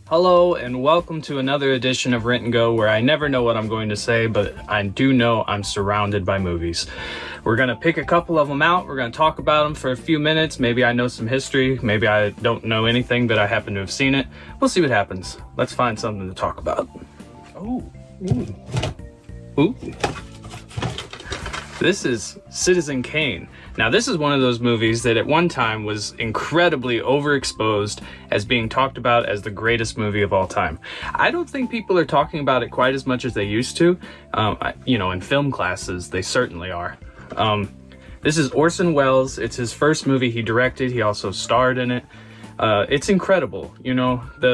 Hello and welcome to another edition of Rent and Go, where I never know what I'm going to say, but I do know I'm surrounded by movies. We're going to pick a couple of them out. We're going to talk about them for a few minutes. Maybe I know some history. Maybe I don't know anything, but I happen to have seen it. We'll see what happens. Let's find something to talk about. Oh, ooh. This is Citizen Kane. Now, this is one of those movies that at one time was incredibly overexposed as being talked about as the greatest movie of all time. I don't think people are talking about it quite as much as they used to. In film classes, they certainly are. This is Orson Welles. It's his first movie he directed. He also starred in it. It's incredible.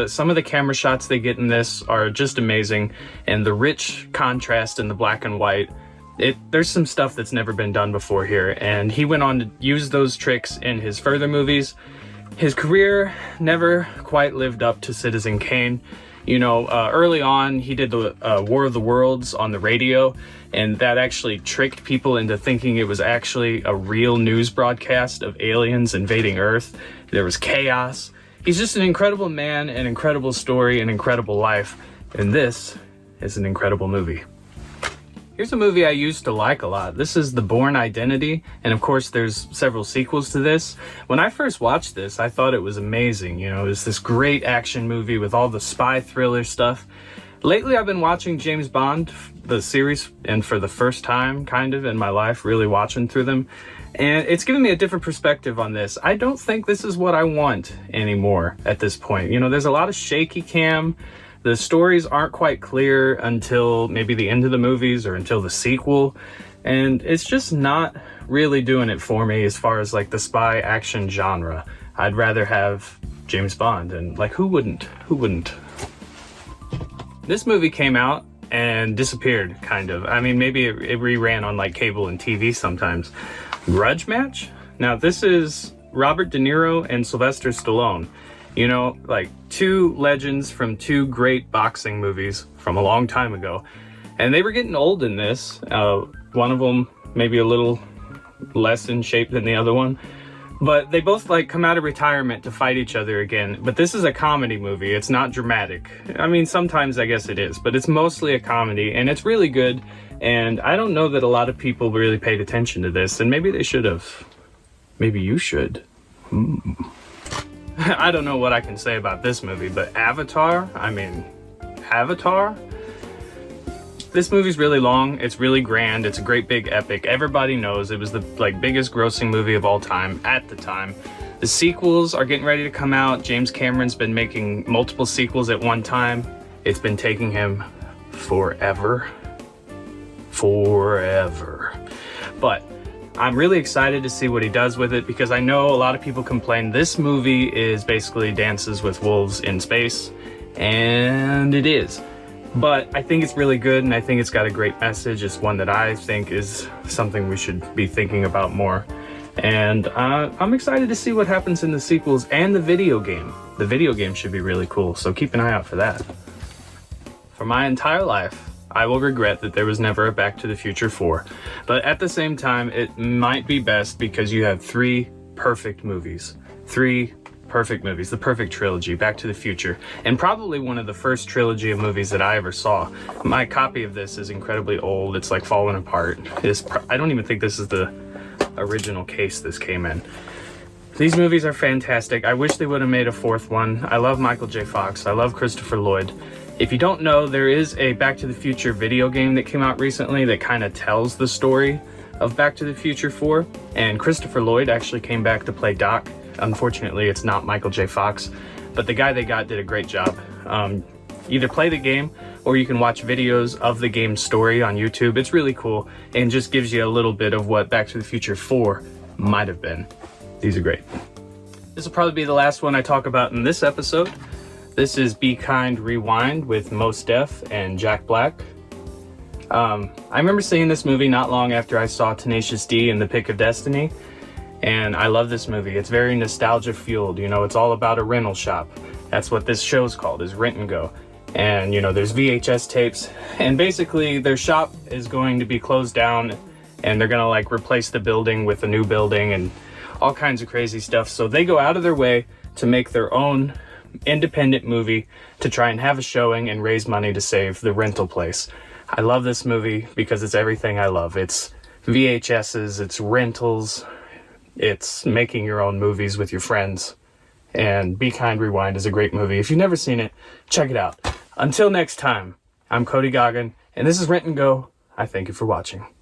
Some of the camera shots they get in this are just amazing, and the rich contrast in the black and white. There's some stuff that's never been done before here, and he went on to use those tricks in his further movies. His career never quite lived up to Citizen Kane. Early on, he did the War of the Worlds on the radio, and that actually tricked people into thinking it was actually a real news broadcast of aliens invading Earth. There was chaos. He's just an incredible man, an incredible story, an incredible life, and this is an incredible movie. Here's a movie I used to like a lot. This is the Bourne Identity, and of course there's several sequels to this. When I first watched this, I thought it was amazing. It was this great action movie with all the spy thriller stuff. Lately I've been watching James Bond, the series, and for the first time kind of in my life, really watching through them. And it's given me a different perspective on this. I don't think this is what I want anymore at this point. There's a lot of shaky cam. The stories aren't quite clear until maybe the end of the movies or until the sequel. And it's just not really doing it for me as far as like the spy action genre. I'd rather have James Bond, and like who wouldn't? Who wouldn't? This movie came out and disappeared, kind of. I mean, maybe it reran on like cable and TV sometimes. Grudge Match? Now this is Robert De Niro and Sylvester Stallone. Like two legends from two great boxing movies from a long time ago. And they were getting old in this. One of them maybe a little less in shape than the other one. But they both come out of retirement to fight each other again. But this is a comedy movie. It's not dramatic. I mean, sometimes I guess it is, but it's mostly a comedy, and it's really good. And I don't know that a lot of people really paid attention to this, and maybe they should have. Maybe you should. I don't know what I can say about this movie, but Avatar? This movie's really long, it's really grand, it's a great big epic. Everybody knows it was the biggest grossing movie of all time at the time. The sequels are getting ready to come out. James Cameron's been making multiple sequels at one time. It's been taking him forever. But I'm really excited to see what he does with it, because I know a lot of people complain this movie is basically Dances with Wolves in space, and it is. But I think it's really good, and I think it's got a great message. It's one that I think is something we should be thinking about more. And I'm excited to see what happens in the sequels and the video game. The video game should be really cool, so keep an eye out for that. For my entire life, I will regret that there was never a Back to the Future 4. But at the same time, it might be best because you have three perfect movies. The perfect trilogy, Back to the Future. And probably one of the first trilogy of movies that I ever saw. My copy of this is incredibly old. It's falling apart. I don't even think this is the original case this came in. These movies are fantastic. I wish they would have made a fourth one. I love Michael J. Fox. I love Christopher Lloyd. If you don't know, there is a Back to the Future video game that came out recently that kind of tells the story of Back to the Future 4, and Christopher Lloyd actually came back to play Doc. Unfortunately, it's not Michael J. Fox, but the guy they got did a great job. Either play the game, or you can watch videos of the game's story on YouTube. It's really cool, and just gives you a little bit of what Back to the Future 4 might have been. These are great. This will probably be the last one I talk about in this episode. This is Be Kind Rewind with Mos Def and Jack Black. I remember seeing this movie not long after I saw Tenacious D and The Pick of Destiny, and I love this movie. It's very nostalgia fueled. It's all about a rental shop. That's what this show's called, is Rent and Go. And there's VHS tapes, and basically their shop is going to be closed down, and they're gonna replace the building with a new building and all kinds of crazy stuff. So they go out of their way to make their own independent movie to try and have a showing and raise money to save the rental place. I love this movie because it's everything I love. It's VHSs, it's rentals, it's making your own movies with your friends. And Be Kind, Rewind is a great movie. If you've never seen it, check it out. Until next time, I'm Cody Goggin, and this is Rent and Go. I thank you for watching.